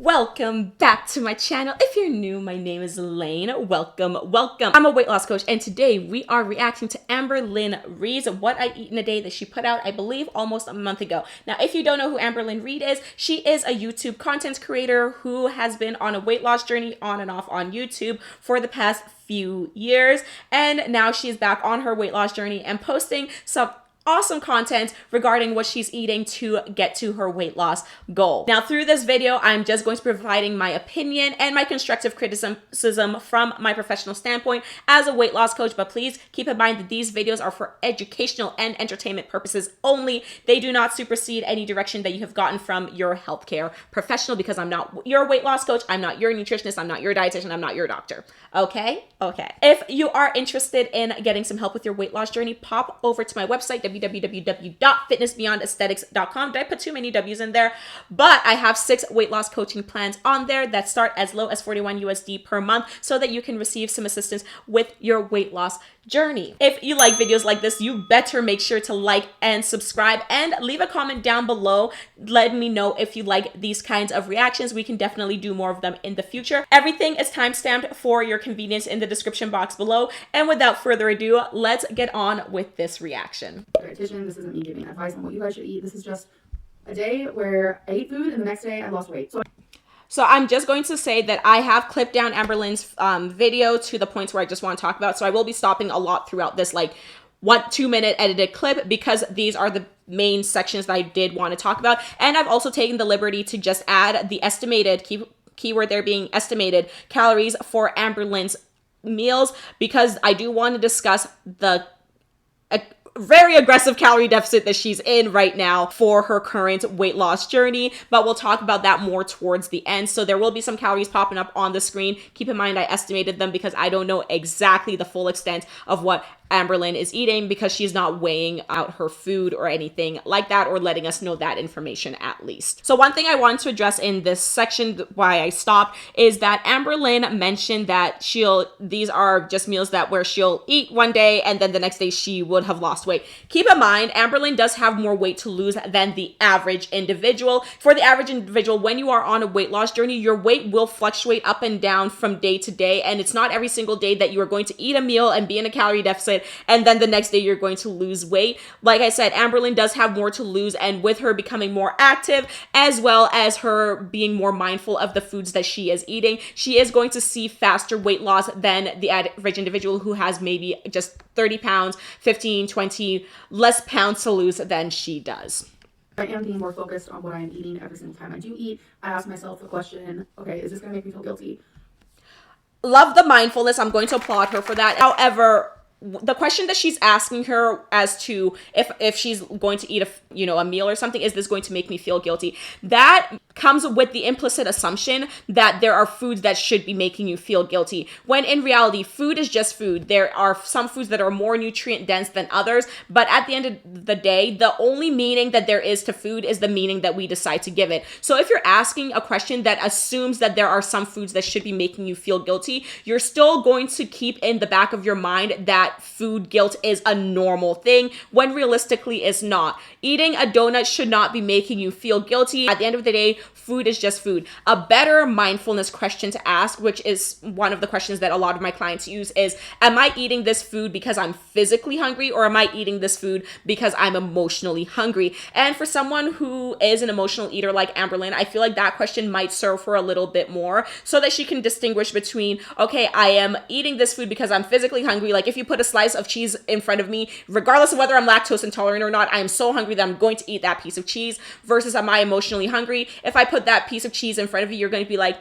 Welcome back to my channel. If you're new, my name is Lane. Welcome. I'm a weight loss coach, and today we are reacting to Amberlynn Reids What I Eat in a Day that she put out, I believe, almost a month ago. Now, if you don't know who Amberlynn Reid is, she is a YouTube content creator who has been on a weight loss journey on and off on YouTube for the past few years, and now she's back on her weight loss journey and posting some awesome content regarding what she's eating to get to her weight loss goal. Now, through this video, I'm just going to be providing my opinion and my constructive criticism from my professional standpoint as a weight loss coach, but please keep in mind that these videos are for educational and entertainment purposes only. They do not supersede any direction that you have gotten from your healthcare professional, because I'm not your weight loss coach, I'm not your nutritionist, I'm not your dietitian, I'm not your doctor. Okay? If you are interested in getting some help with your weight loss journey, pop over to my website, www.fitnessbeyondaesthetics.com. Did I put too many W's in there? But I have 6 weight loss coaching plans on there that start as low as 41 USD per month so that you can receive some assistance with your weight loss journey. If you like videos like this, you better make sure to like and subscribe and leave a comment down below. Let me know if you like these kinds of reactions. We can definitely do more of them in the future. Everything is timestamped for your convenience in the description box below. And without further ado, let's get on with this reaction. Dietitian, this isn't me giving advice on what you guys should eat. This is just a day where I ate food and the next day I lost weight. So I'm just going to say that I have clipped down Amberlynn's video to the points where I just want to talk about. So I will be stopping a lot throughout this 1-2 minute edited clip, because these are the main sections that I did want to talk about. And I've also taken the liberty to just add the estimated, keyword there being estimated, calories for Amberlynn's meals, because I do want to discuss the very aggressive calorie deficit that she's in right now for her current weight loss journey, but we'll talk about that more towards the end. So there will be some calories popping up on the screen. Keep in mind I estimated them because I don't know exactly the full extent of what Amberlynn is eating, because she's not weighing out her food or anything like that, or letting us know that information at least. So one thing I want to address in this section, why I stopped, is that Amberlynn mentioned that these are just meals where she'll eat one day and then the next day she would have lost weight. Keep in mind, Amberlynn does have more weight to lose than the average individual. For the average individual, when you are on a weight loss journey, your weight will fluctuate up and down from day to day, and it's not every single day that you are going to eat a meal and be in a calorie deficit and then the next day you're going to lose weight. Like I said, Amberlynn does have more to lose, and with her becoming more active, as well as her being more mindful of the foods that she is eating, she is going to see faster weight loss than the average individual who has maybe just 30 pounds, 15, 20 less pounds to lose than she does. I am being more focused on what I'm eating every single time I do eat. I ask myself the question, okay, is this going to make me feel guilty? Love the mindfulness. I'm going to applaud her for that. However, the question that she's asking her as to if she's going to eat a meal or something, is this going to make me feel guilty? That comes with the implicit assumption that there are foods that should be making you feel guilty, when in reality, food is just food. There are some foods that are more nutrient dense than others, but at the end of the day, the only meaning that there is to food is the meaning that we decide to give it. So if you're asking a question that assumes that there are some foods that should be making you feel guilty, you're still going to keep in the back of your mind that food guilt is a normal thing, when realistically it's not. Eating a donut should not be making you feel guilty. At the end of the day, food is just food. A better mindfulness question to ask, which is one of the questions that a lot of my clients use, is, am I eating this food because I'm physically hungry, or am I eating this food because I'm emotionally hungry? And for someone who is an emotional eater like Amberlynn, I feel like that question might serve her a little bit more, so that she can distinguish between, okay, I am eating this food because I'm physically hungry. Like if you put a slice of cheese in front of me, regardless of whether I'm lactose intolerant or not, I am so hungry that I'm going to eat that piece of cheese, versus am I emotionally hungry? If I put that piece of cheese in front of you, you're going to be like,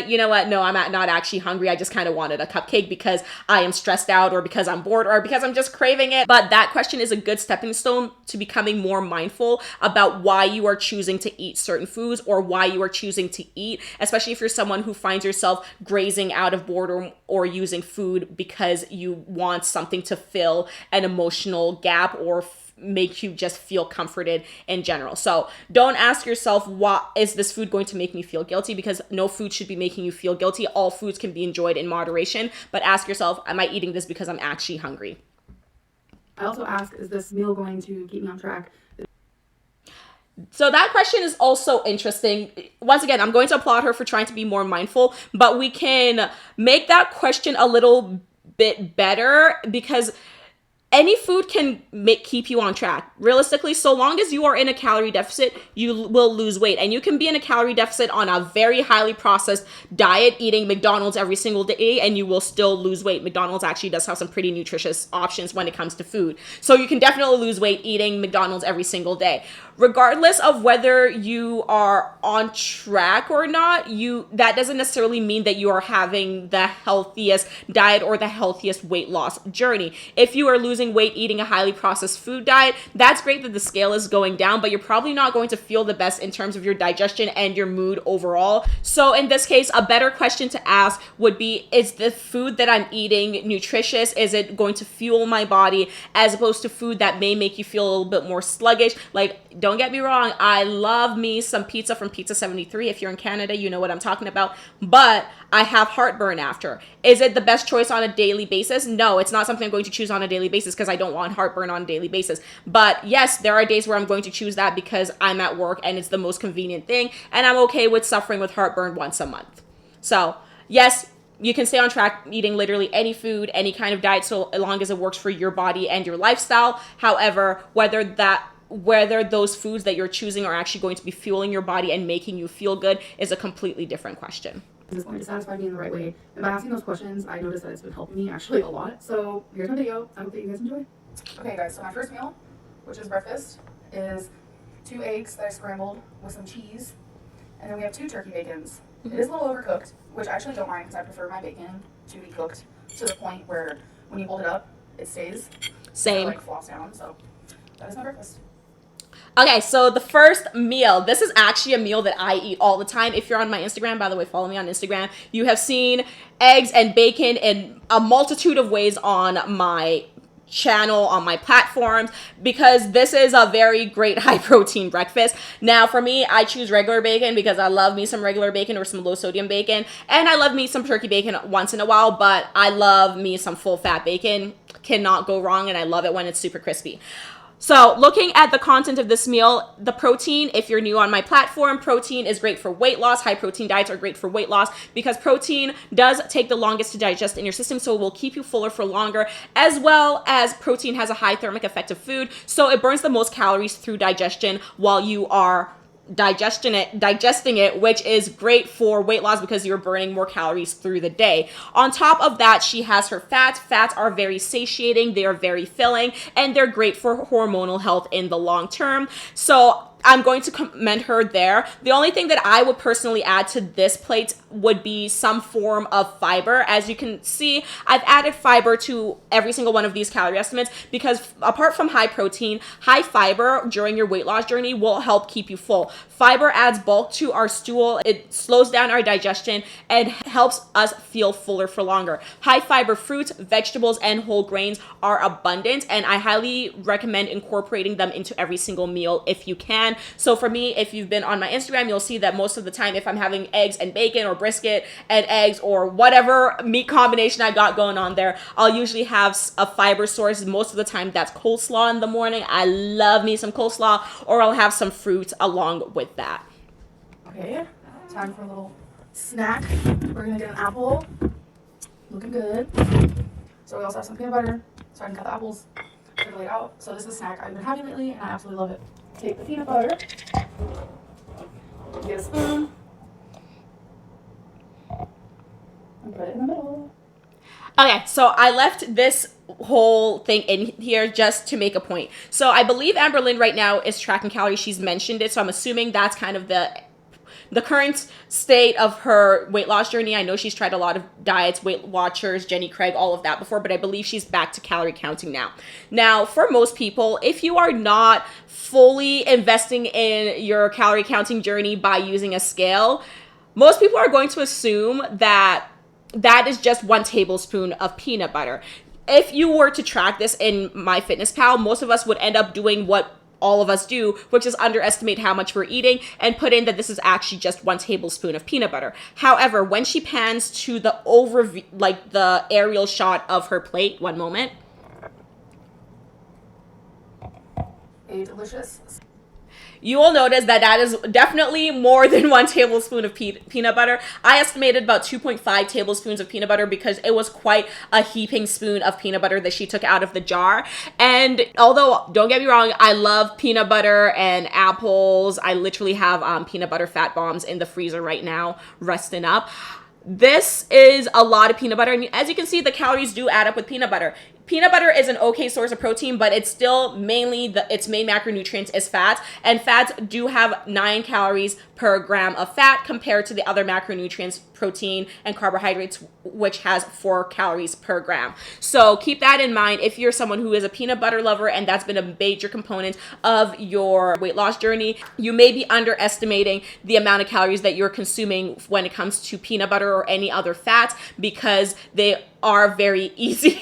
you know what? No, I'm not actually hungry. I just kind of wanted a cupcake because I am stressed out, or because I'm bored, or because I'm just craving it. But that question is a good stepping stone to becoming more mindful about why you are choosing to eat certain foods, or why you are choosing to eat, especially if you're someone who finds yourself grazing out of boredom or using food because you want something to fill an emotional gap or make you just feel comforted in general. So don't ask yourself, what is this food going to make me feel guilty? Because no food should be making you feel guilty. All foods can be enjoyed in moderation, but ask yourself, am I eating this because I'm actually hungry? I also ask, is this meal going to keep me on track? So that question is also interesting. Once again, I'm going to applaud her for trying to be more mindful, but we can make that question a little bit better because any food can keep you on track. Realistically, so long as you are in a calorie deficit, you will lose weight. And you can be in a calorie deficit on a very highly processed diet, eating McDonald's every single day, and you will still lose weight. McDonald's actually does have some pretty nutritious options when it comes to food. So you can definitely lose weight eating McDonald's every single day. Regardless of whether you are on track or not, that doesn't necessarily mean that you are having the healthiest diet or the healthiest weight loss journey. If you are losing weight eating a highly processed food diet, that's great that the scale is going down, but you're probably not going to feel the best in terms of your digestion and your mood overall. So in this case, a better question to ask would be, is the food that I'm eating nutritious? Is it going to fuel my body, as opposed to food that may make you feel a little bit more sluggish? Like, don't get me wrong, I love me some pizza from Pizza 73. If you're in Canada, you know what I'm talking about. But I have heartburn after. Is it the best choice on a daily basis? No, it's not something I'm going to choose on a daily basis because I don't want heartburn on a daily basis. But yes, there are days where I'm going to choose that because I'm at work and it's the most convenient thing. And I'm okay with suffering with heartburn once a month. So yes, you can stay on track eating literally any food, any kind of diet, so long as it works for your body and your lifestyle. However, whether those foods that you're choosing are actually going to be fueling your body and making you feel good is a completely different question. Is going to satisfy me in the right way? And by asking those questions, I noticed that it's been helping me actually a lot. So here's my video. I hope that you guys enjoy. Okay guys, so my first meal, which is breakfast, is 2 eggs that I scrambled with some cheese. And then we have 2 turkey bacons. It is a little overcooked, which I actually don't mind because I prefer my bacon to be cooked to the point where when you hold it up, it stays. Same. It flops down, so that is my breakfast. Okay, so the first meal, this is actually a meal that I eat all the time. If you're on my Instagram, by the way, follow me on Instagram. You have seen eggs and bacon in a multitude of ways on my channel, on my platforms, because this is a very great high protein breakfast. Now for me, I choose regular bacon because I love me some regular bacon or some low sodium bacon, and I love me some turkey bacon once in a while, but I love me some full fat bacon. Cannot go wrong, and I love it when it's super crispy. So looking at the content of this meal, the protein, if you're new on my platform, protein is great for weight loss. High protein diets are great for weight loss because protein does take the longest to digest in your system, so it will keep you fuller for longer, as well as protein has a high thermic effect of food, so it burns the most calories through digestion while you are digesting it, which is great for weight loss because you're burning more calories through the day. On top of that, she has her fats. Fats are very satiating, they are very filling, and they're great for hormonal health in the long term. So I'm going to commend her there. The only thing that I would personally add to this plate would be some form of fiber. As you can see, I've added fiber to every single one of these calorie estimates because apart from high protein, high fiber during your weight loss journey will help keep you full. Fiber adds bulk to our stool. It slows down our digestion and helps us feel fuller for longer. High fiber fruits, vegetables, and whole grains are abundant, and I highly recommend incorporating them into every single meal if you can. So for me, if you've been on my Instagram, you'll see that most of the time, if I'm having eggs and bacon or brisket and eggs or whatever meat combination I got going on there, I'll usually have a fiber source. Most of the time, that's coleslaw in the morning. I love me some coleslaw, or I'll have some fruit along with that. Okay, time for a little snack. We're gonna get an apple. Looking good. So we also have some peanut butter, so I can cut the apples, trickle it out. So this is a snack I've been having lately, and I absolutely love it. Take the peanut butter, get a spoon, and put it in the middle. Okay, so I left this whole thing in here just to make a point. So I believe Amberlynn right now is tracking calories. She's mentioned it, so I'm assuming that's kind of the current state of her weight loss journey. I know she's tried a lot of diets, Weight Watchers, Jenny Craig, all of that before, but I believe she's back to calorie counting now. Now, for most people, if you are not fully investing in your calorie counting journey by using a scale, most people are going to assume that that is just 1 tablespoon of peanut butter. If you were to track this in MyFitnessPal, most of us would end up doing what all of us do, which is underestimate how much we're eating and put in that this is actually just 1 tablespoon of peanut butter. However, when she pans to the overview, like the aerial shot of her plate, one moment. A delicious You will notice that that is definitely more than 1 tablespoon of peanut butter. I estimated about 2.5 tablespoons of peanut butter because it was quite a heaping spoon of peanut butter that she took out of the jar. And although, don't get me wrong, I love peanut butter and apples. I literally have peanut butter fat bombs in the freezer right now, resting up. This is a lot of peanut butter. And as you can see, the calories do add up with peanut butter. Peanut butter is an okay source of protein, but it's still mainly its main macronutrients is fats, and fats do have 9 calories per gram of fat compared to the other macronutrients, protein and carbohydrates, which has 4 calories per gram. So keep that in mind if you're someone who is a peanut butter lover and that's been a major component of your weight loss journey. You may be underestimating the amount of calories that you're consuming when it comes to peanut butter or any other fats, because they are very easy.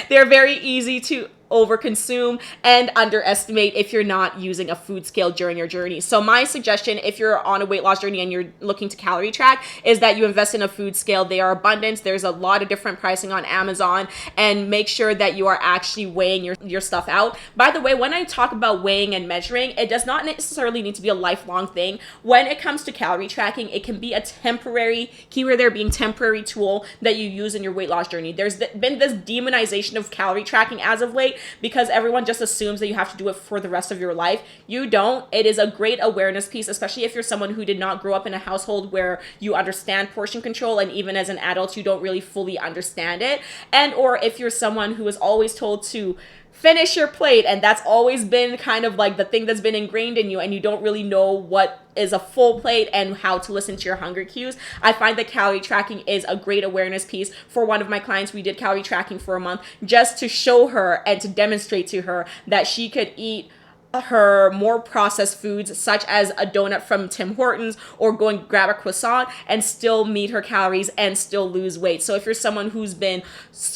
They're very easy to overconsume and underestimate if you're not using a food scale during your journey. So my suggestion, if you're on a weight loss journey and you're looking to calorie track, is that you invest in a food scale. They are abundant. There's a lot of different pricing on Amazon, and make sure that you are actually weighing your stuff out. By the way, when I talk about weighing and measuring, it does not necessarily need to be a lifelong thing. When it comes to calorie tracking, it can be a temporary, keyword there being temporary, tool that you use in your weight loss journey. There's been this demonization of calorie tracking as of late, because everyone just assumes that you have to do it for the rest of your life. You don't. It is a great awareness piece, especially if you're someone who did not grow up in a household where you understand portion control, and even as an adult you don't really fully understand it. And or if you're someone who is always told to finish your plate, and that's always been kind of like the thing that's been ingrained in you, and you don't really know what is a full plate and how to listen to your hunger cues. I find that calorie tracking is a great awareness piece. For one of my clients, we did calorie tracking for a month just to show her and to demonstrate to her that she could eat her more processed foods, such as a donut from Tim Hortons, or going grab a croissant, and still meet her calories and still lose weight. So if you're someone who's been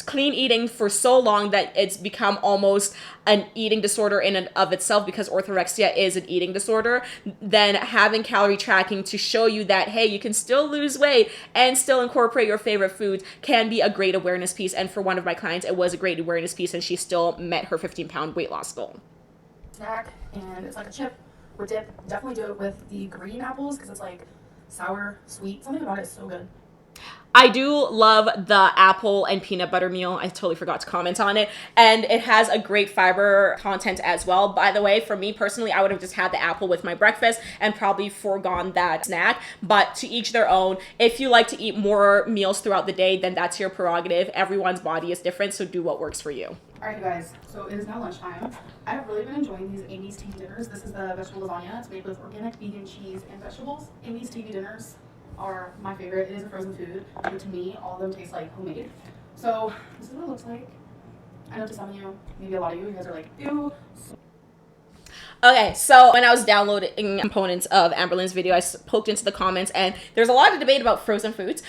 clean eating for so long that it's become almost an eating disorder in and of itself, because orthorexia is an eating disorder, then having calorie tracking to show you that, hey, you can still lose weight and still incorporate your favorite foods can be a great awareness piece. And for one of my clients, it was a great awareness piece, and she still met her 15-pound weight loss goal. Snack, and it's like a chip or dip. Definitely do it with the green apples because it's like sour, sweet. Something about it is so good. I do love the apple and peanut butter meal. I totally forgot to comment on it. And it has a great fiber content as well. By the way, for me personally, I would have just had the apple with my breakfast and probably foregone that snack. But to each their own. If you like to eat more meals throughout the day, then that's your prerogative. Everyone's body is different, so do what works for you. All right, you guys. So it is now lunchtime. I have really been enjoying these Amy's TV dinners. This is the vegetable lasagna. It's made with organic vegan cheese and vegetables. Amy's TV dinners are my favorite. It is a frozen food, but to me, all of them taste like homemade. So this is what it looks like. I know to some of you, maybe a lot of you guys are like, ew. Okay, so when I was downloading components of Amberlynn's video, I poked into the comments, and there's a lot of debate about frozen foods.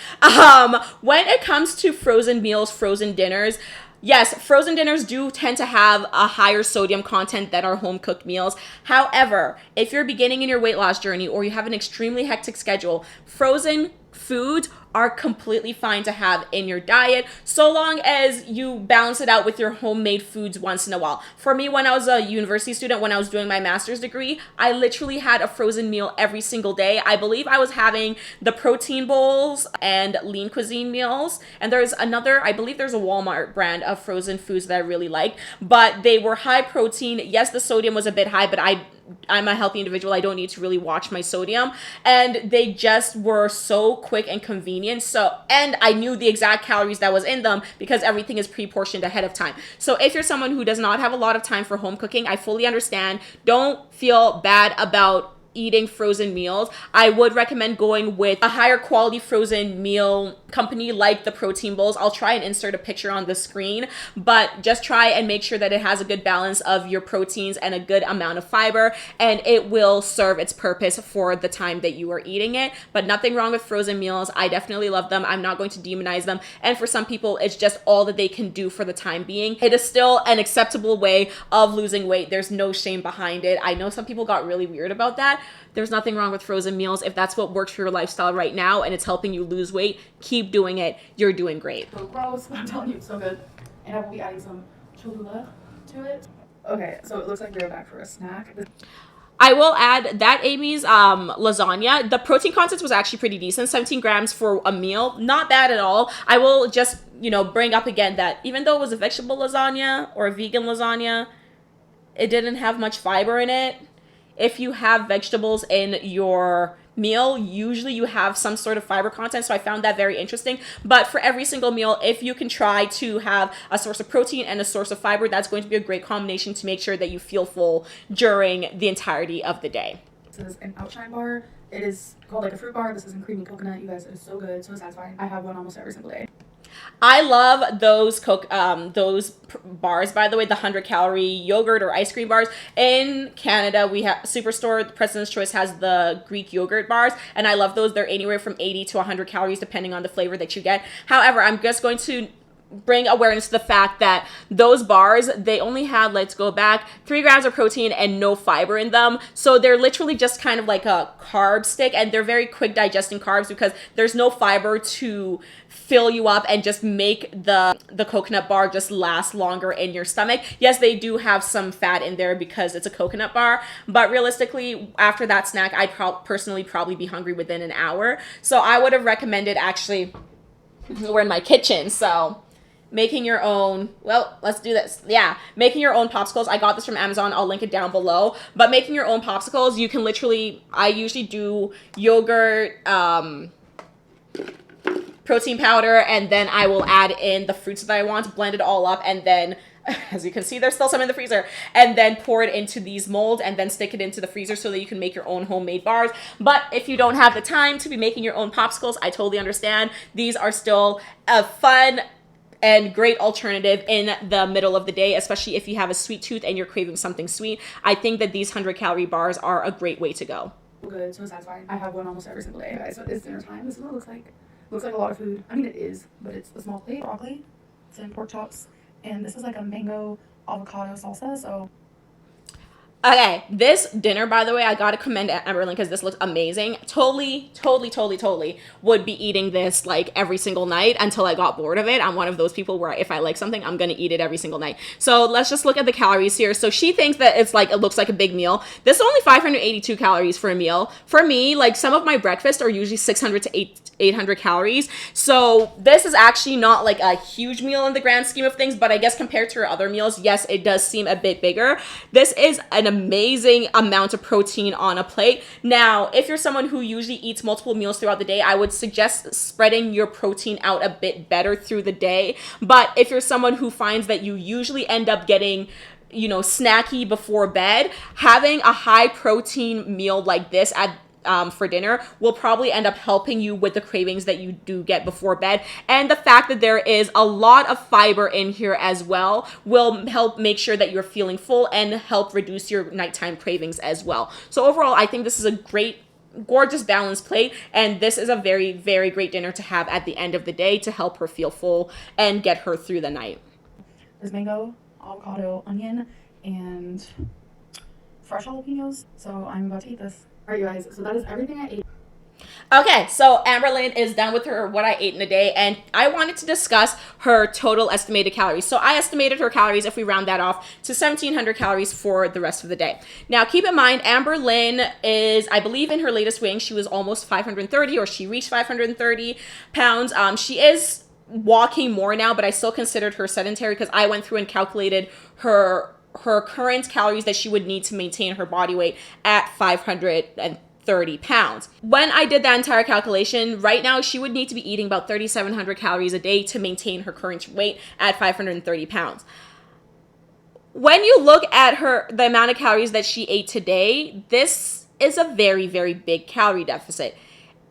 When it comes to frozen meals, frozen dinners, yes, frozen dinners do tend to have a higher sodium content than our home cooked meals. However, if you're beginning in your weight loss journey or you have an extremely hectic schedule, frozen foods are completely fine to have in your diet, so long as you balance it out with your homemade foods once in a while. For me, when I was a university student, when I was doing my master's degree, I literally had a frozen meal every single day. I believe I was having the protein bowls and lean cuisine meals. And there's another, I believe there's a Walmart brand of frozen foods that I really liked, but they were high protein. Yes, the sodium was a bit high, but I'm a healthy individual. I don't need to really watch my sodium. And they just were so quick and convenient. So, and I knew the exact calories that was in them because everything is pre-portioned ahead of time. So if you're someone who does not have a lot of time for home cooking, I fully understand. Don't feel bad about eating frozen meals. I would recommend going with a higher quality frozen meal company like the protein bowls. I'll try and insert a picture on the screen, but just try and make sure that it has a good balance of your proteins and a good amount of fiber, and it will serve its purpose for the time that you are eating it. But nothing wrong with frozen meals. I definitely love them. I'm not going to demonize them. And for some people, it's just all that they can do for the time being. It is still an acceptable way of losing weight. There's no shame behind it. I know some people got really weird about that. There's nothing wrong with frozen meals. If that's what works for your lifestyle right now and it's helping you lose weight, keep doing it. You're doing great. So gross, but I'm telling you, it's so good. And I will be adding some Cholula to it. Okay, so it looks like we're back for a snack. I will add that Amy's lasagna, the protein content was actually pretty decent. 17 grams for a meal. Not bad at all. I will just, bring up again that even though it was a vegetable lasagna or a vegan lasagna, it didn't have much fiber in it. If you have vegetables in your meal, usually you have some sort of fiber content, so I found that very interesting. But for every single meal, if you can try to have a source of protein and a source of fiber, that's going to be a great combination to make sure that you feel full during the entirety of the day. This is an Outshine bar. It is called like a fruit bar. This is in creamy coconut. You guys, it is so good, so satisfying. I have one almost every single day. I love those bars, by the way, the 100-calorie yogurt or ice cream bars. In Canada, we have Superstore, the President's Choice has the Greek yogurt bars, and I love those. They're anywhere from 80 to 100 calories, depending on the flavor that you get. However, I'm just going to bring awareness to the fact that those bars, they only had, let's go back, 3 grams of protein and no fiber in them. So they're literally just kind of like a carb stick, and they're very quick digesting carbs because there's no fiber to fill you up and just make the coconut bar just last longer in your stomach. Yes, they do have some fat in there because it's a coconut bar, but realistically, after that snack, I'd personally probably be hungry within an hour. So I would have recommended, actually, we're in my kitchen, so making your own, well, let's do this. Yeah, making your own popsicles. I got this from Amazon. I'll link it down below. But making your own popsicles, you can literally, I usually do yogurt, protein powder, and then I will add in the fruits that I want, blend it all up, and then, as you can see, there's still some in the freezer, and then pour it into these molds and then stick it into the freezer so that you can make your own homemade bars. But if you don't have the time to be making your own popsicles, I totally understand. These are still a fun and great alternative in the middle of the day, especially if you have a sweet tooth and you're craving something sweet. I think that these 100-calorie bars are a great way to go. Good, so satisfying. I have one almost every single day. Guys, so it's dinner time. This is what it looks like. Looks like a lot of food. I mean, it is, but it's a small plate. Broccoli, some pork chops, and this is like a mango avocado salsa. So Okay, this dinner, by the way, I gotta commend Amberlynn because this looks amazing. Totally would be eating this like every single night until I got bored of it. I'm one of those people where if I like something, I'm gonna eat it every single night. So let's just look at the calories here. So she thinks that it looks like a big meal. This is only 582 calories for a meal. For me, like some of my breakfasts are usually 600 to 800 calories. So this is actually not like a huge meal in the grand scheme of things, but I guess compared to her other meals, yes, it does seem a bit bigger. This is an amazing amount of protein on a plate. Now, if you're someone who usually eats multiple meals throughout the day, I would suggest spreading your protein out a bit better through the day. But if you're someone who finds that you usually end up getting snacky before bed, having a high protein meal like this for dinner will probably end up helping you with the cravings that you do get before bed. And the fact that there is a lot of fiber in here as well will help make sure that you're feeling full and help reduce your nighttime cravings as well. So overall, I think this is a great, gorgeous balanced plate, and this is a very, very great dinner to have at the end of the day to help her feel full and get her through the night. there's mango, avocado, onion, and fresh jalapenos. So I'm about to eat this. All right, you guys, so that is everything I ate. Okay, so Amberlynn is done with her what I ate in a day, and I wanted to discuss her total estimated calories. So I estimated her calories, if we round that off, to 1,700 calories for the rest of the day. Now, keep in mind, Amberlynn is, I believe in her latest weighing, she was almost 530, or she reached 530 pounds. She is walking more now, but I still considered her sedentary because I went through and calculated her current calories that she would need to maintain her body weight at 530 pounds. When I did that entire calculation, right now she would need to be eating about 3,700 calories a day to maintain her current weight at 530 pounds. When you look at the amount of calories that she ate today, this is a very, very big calorie deficit.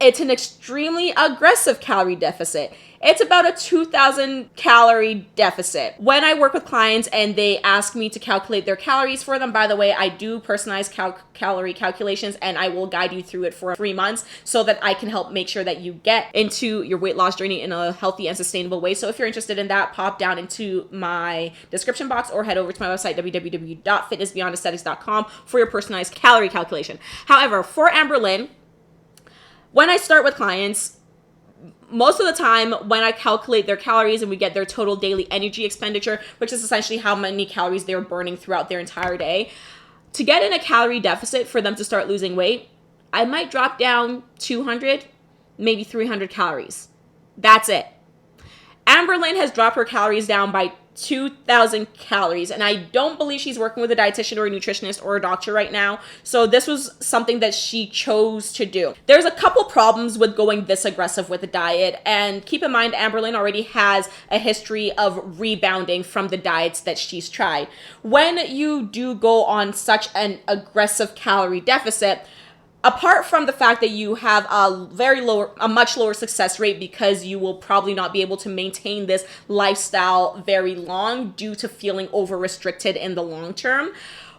It's an extremely aggressive calorie deficit. It's about a 2,000 calorie deficit. When I work with clients and they ask me to calculate their calories for them, by the way, I do personalized calorie calculations, and I will guide you through it for 3 months so that I can help make sure that you get into your weight loss journey in a healthy and sustainable way. So if you're interested in that, pop down into my description box or head over to my website, www.fitnessbeyondaesthetics.com, for your personalized calorie calculation. However, for Amberlynn, when I start with clients, most of the time when I calculate their calories and we get their total daily energy expenditure, which is essentially how many calories they're burning throughout their entire day, To get in a calorie deficit for them to start losing weight, I might drop down 200, maybe 300 calories. That's it. Amberlynn has dropped her calories down by 2,000 calories, and I don't believe she's working with a dietitian or a nutritionist or a doctor right now, so this was something that she chose to do. There's a couple problems with going this aggressive with the diet, and keep in mind Amberlynn already has a history of rebounding from the diets that she's tried. When you do go on such an aggressive calorie deficit, apart from the fact that you have a much lower success rate because you will probably not be able to maintain this lifestyle very long due to feeling over restricted in the long term,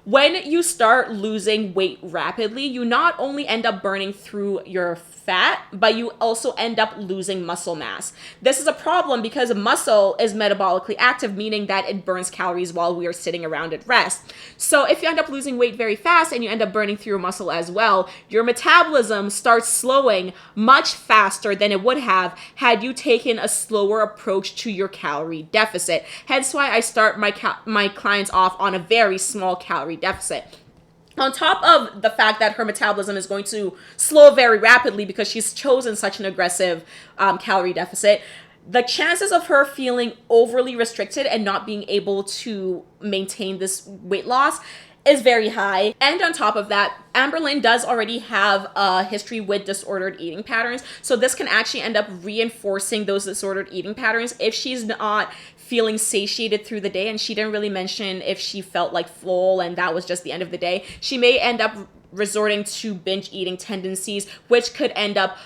when you start losing weight rapidly, you not only end up burning through your fat, but you also end up losing muscle mass. This is a problem because muscle is metabolically active, meaning that it burns calories while we are sitting around at rest. So if you end up losing weight very fast and you end up burning through your muscle as well, your metabolism starts slowing much faster than it would have had you taken a slower approach to your calorie deficit. Hence why I start my clients off on a very small calorie deficit. On top of the fact that her metabolism is going to slow very rapidly because she's chosen such an aggressive calorie deficit, the chances of her feeling overly restricted and not being able to maintain this weight loss is very high. And on top of that, Amberlynn does already have a history with disordered eating patterns. So this can actually end up reinforcing those disordered eating patterns if she's not feeling satiated through the day. And she didn't really mention if she felt like full and that was just the end of the day. She may end up resorting to binge eating tendencies, which could end up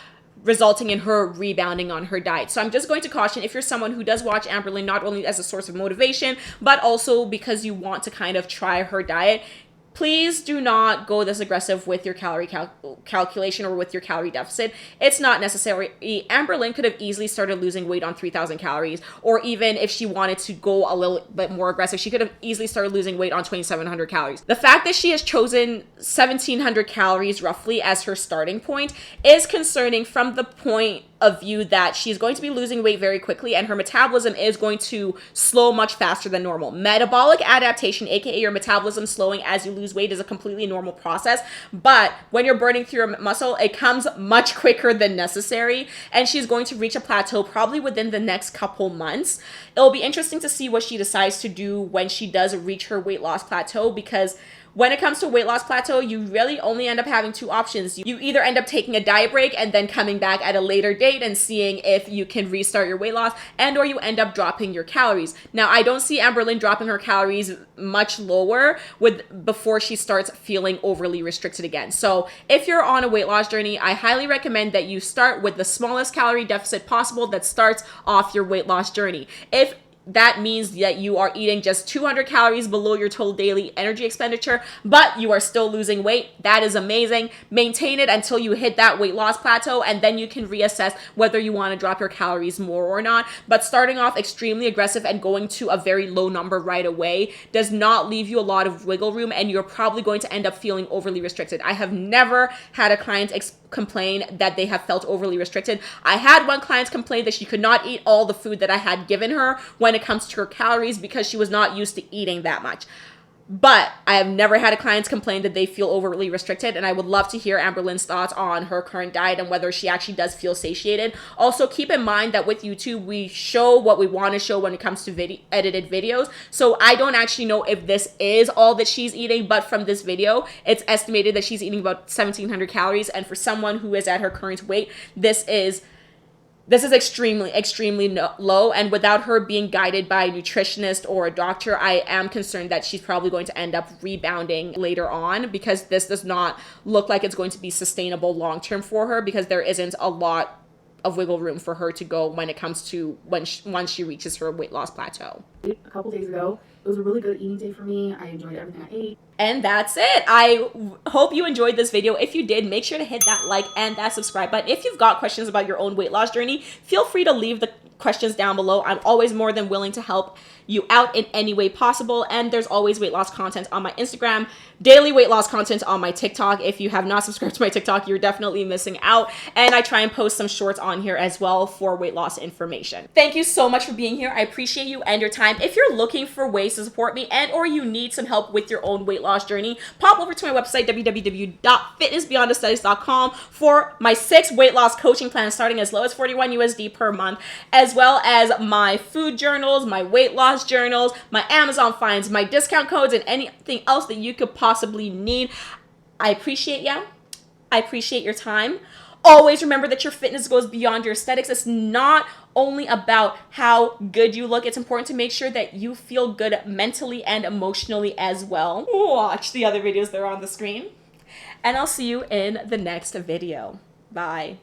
resulting in her rebounding on her diet. So I'm just going to caution, if you're someone who does watch Amberlynn not only as a source of motivation, but also because you want to kind of try her diet, please do not go this aggressive with your calorie calculation or with your calorie deficit. It's not necessary. Amberlynn could have easily started losing weight on 3,000 calories, or even if she wanted to go a little bit more aggressive, she could have easily started losing weight on 2,700 calories. The fact that she has chosen 1,700 calories roughly as her starting point is concerning from the point of view that she's going to be losing weight very quickly and her metabolism is going to slow much faster than normal. Metabolic adaptation, aka your metabolism slowing as you lose weight, is a completely normal process, but when you're burning through your muscle, it comes much quicker than necessary, and she's going to reach a plateau probably within the next couple months. It'll be interesting to see what she decides to do when she does reach her weight loss plateau, because when it comes to weight loss plateau, you really only end up having two options. You either end up taking a diet break and then coming back at a later date and seeing if you can restart your weight loss, and or you end up dropping your calories. Now, I don't see Amberlynn dropping her calories much lower before she starts feeling overly restricted again. So if you're on a weight loss journey, I highly recommend that you start with the smallest calorie deficit possible that starts off your weight loss journey. If that means that you are eating just 200 calories below your total daily energy expenditure, but you are still losing weight, that is amazing. Maintain it until you hit that weight loss plateau, and then you can reassess whether you want to drop your calories more or not. But starting off extremely aggressive and going to a very low number right away does not leave you a lot of wiggle room, and you're probably going to end up feeling overly restricted. I have never had a client complain that they have felt overly restricted. I had one client complain that she could not eat all the food that I had given her when it comes to her calories because she was not used to eating that much. But I have never had a client complain that they feel overly restricted, and I would love to hear Amberlynn's thoughts on her current diet and whether she actually does feel satiated. Also, keep in mind that with YouTube, we show what we want to show when it comes to edited videos. So I don't actually know if this is all that she's eating, but from this video, it's estimated that she's eating about 1,700 calories, and for someone who is at her current weight, this is extremely low, and without her being guided by a nutritionist or a doctor, I am concerned that she's probably going to end up rebounding later on, because this does not look like it's going to be sustainable long term for her, because there isn't a lot of wiggle room for her to go when it comes to once she reaches her weight loss plateau. A couple days ago, it was a really good eating day for me. I enjoyed everything I ate. And that's it. I hope you enjoyed this video. If you did, make sure to hit that like and that subscribe button. If you've got questions about your own weight loss journey, feel free to leave the questions down below. I'm always more than willing to help you out in any way possible. And there's always weight loss content on my Instagram, daily weight loss content on my TikTok. If you have not subscribed to my TikTok, you're definitely missing out. And I try and post some shorts on here as well for weight loss information. Thank you so much for being here. I appreciate you and your time. If you're looking for ways to support me, and or you need some help with your own weight loss journey, pop over to my website, www.fitnessbeyondaesthetics.com, for my 6 weight loss coaching plans starting as low as 41 USD per month, as well as my food journals, my weight loss journals, my Amazon finds, my discount codes, and anything else that you could possibly need. I appreciate you. I appreciate your time. Always remember that your fitness goes beyond your aesthetics. It's not only about how good you look. It's important to make sure that you feel good mentally and emotionally as well. Watch the other videos that are on the screen. And I'll see you in the next video. Bye.